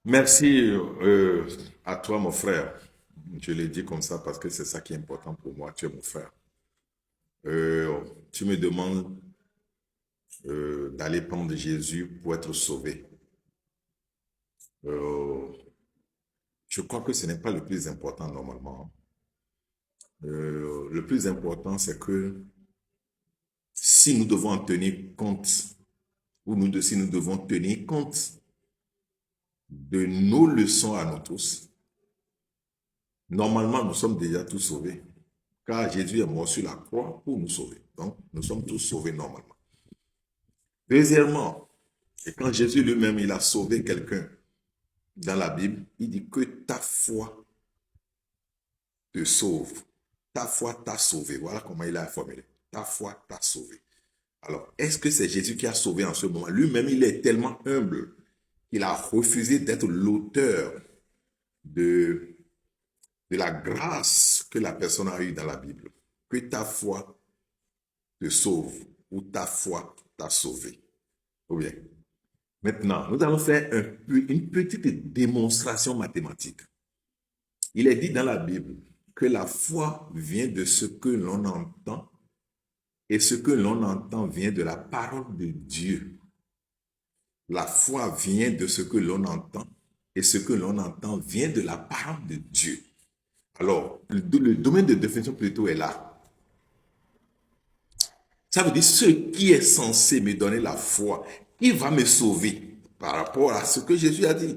Merci à toi, mon frère. Je l'ai dit comme ça parce que c'est ça qui est important pour moi. Tu es mon frère. Euh, Tu me demandes d'aller prendre Jésus pour être sauvé. Euh, je crois que ce n'est pas le plus important normalement. Le plus important, c'est que si nous devons en tenir compte, si nous devons tenir compte de nos leçons à nous tous, normalement, nous sommes déjà tous sauvés. Car Jésus est mort sur la croix pour nous sauver. Donc, nous sommes tous sauvés normalement. Deuxièmement, et quand Jésus lui-même, il a sauvé quelqu'un dans la Bible, il dit que ta foi te sauve. Ta foi t'a sauvé. Voilà comment il a formulé. Ta foi t'a sauvé. Alors, est-ce que c'est Jésus qui a sauvé en ce moment? Lui-même, il est tellement humble qu'il a refusé d'être l'auteur de, de la grâce que la personne a eue dans la Bible. Que ta foi te sauve ou ta foi t'a sauvé. Ou bien, maintenant, nous allons faire une petite démonstration mathématique. Il est dit dans la Bible que la foi vient de ce que l'on entend et ce que l'on entend vient de la parole de Dieu. La foi vient de ce que l'on entend et ce que l'on entend vient de la parole de Dieu. Alors, le domaine de définition plutôt est là. Ça veut dire ce qui est censé me donner la foi, qui va me sauver par rapport à ce que Jésus a dit.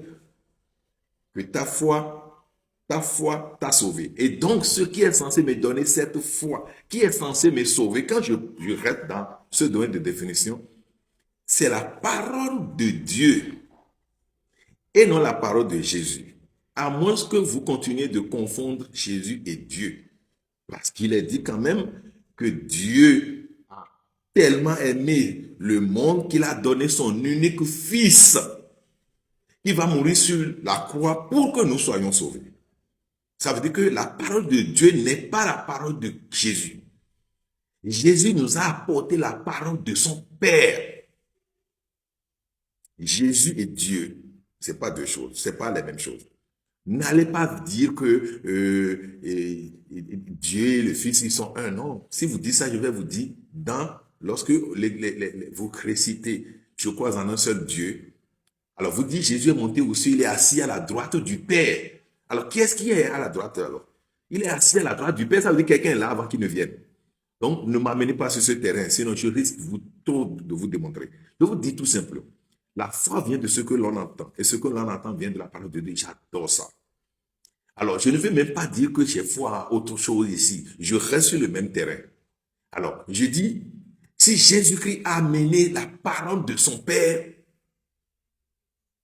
Que ta foi t'a sauvé. Et donc, ce qui est censé me donner cette foi, qui est censé me sauver, quand je reste dans ce domaine de définition, c'est la parole de Dieu et non la parole de Jésus. À moins que vous continuiez de confondre Jésus et Dieu. Parce qu'il est dit quand même que Dieu a tellement aimé le monde qu'il a donné son unique fils qui va mourir sur la croix pour que nous soyons sauvés. Ça veut dire que la parole de Dieu n'est pas la parole de Jésus. Jésus nous a apporté la parole de son Père. Jésus et Dieu, ce n'est pas deux choses, ce n'est pas les mêmes choses. N'allez pas dire que Dieu et le Fils, ils sont un. Non. Si vous dites ça, je vais vous dire, lorsque vous récitez, je crois en un seul Dieu, alors vous dites, Jésus est monté aussi, il est assis à la droite du Père. Alors, qui est-ce qui est à la droite alors? Il est assis à la droite du Père, ça veut dire que quelqu'un est là avant qu'il ne vienne. Donc, ne m'amenez pas sur ce terrain, sinon je risque trop de vous démontrer. Je vous dis tout simplement, la foi vient de ce que l'on entend, et ce que l'on entend vient de la parole de Dieu. J'adore ça. Alors, je ne veux même pas dire que j'ai foi à autre chose ici. Je reste sur le même terrain. Alors, je dis, si Jésus-Christ a amené la parole de son Père,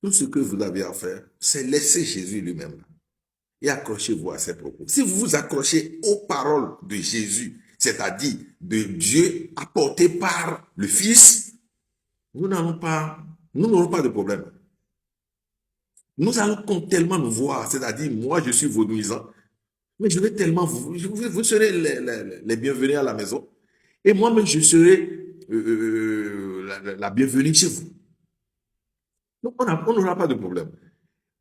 tout ce que vous avez à faire, c'est laisser Jésus lui-même là et accrochez-vous à ses propos. Si vous vous accrochez aux paroles de Jésus, c'est-à-dire de Dieu apporté par le Fils, nous n'aurons pas de problème. Nous allons tellement nous voir, c'est-à-dire moi je suis vaudouisant, mais je vais tellement vous serez les bienvenus à la maison et moi-même je serai la bienvenue chez vous. Donc on n'aura pas de problème.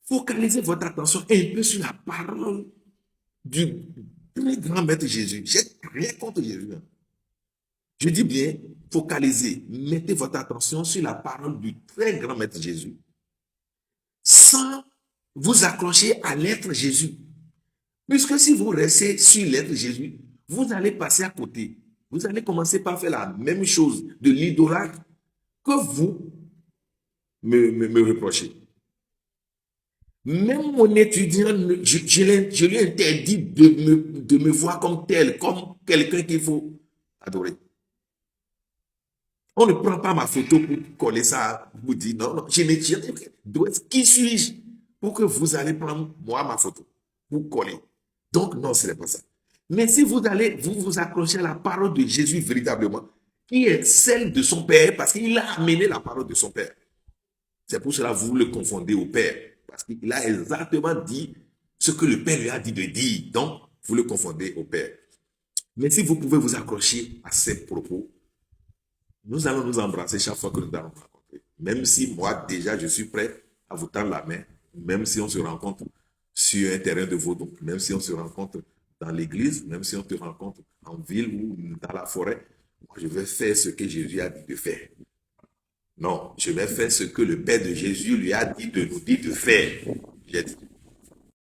Focalisez votre attention un peu sur la parole du très grand maître Jésus. J'ai rien contre Jésus. Je dis bien, focalisez, mettez votre attention sur la parole du très grand maître Jésus, sans vous accrocher à l'être Jésus. Puisque si vous restez sur l'être Jésus, vous allez passer à côté. Vous allez commencer par faire la même chose de l'idolâtre que vous me reprochez. Même mon étudiant, je lui interdis de me voir comme tel, comme quelqu'un qu'il faut adorer. On ne prend pas ma photo pour coller ça, vous dire non, non, je ne tiens pas. Qui suis-je pour que vous allez prendre moi ma photo pour coller? Donc non, ce n'est pas ça. Mais si vous allez vous accrocher à la parole de Jésus véritablement, qui est celle de son Père, parce qu'il a amené la parole de son Père. C'est pour cela que vous le confondez au Père. Parce qu'il a exactement dit ce que le Père lui a dit de dire. Donc, vous le confondez au Père. Mais si vous pouvez vous accrocher à ces propos, nous allons nous embrasser chaque fois que nous allons nous rencontrer. Même si moi, déjà, je suis prêt à vous tendre la main même si on se rencontre sur un terrain de vaudou, même si on se rencontre dans l'église, même si on te rencontre en ville ou dans la forêt, moi, je vais faire ce que Jésus a dit de faire. Non, je vais faire ce que le Père de Jésus lui a dit de nous dire de faire. J'ai dit,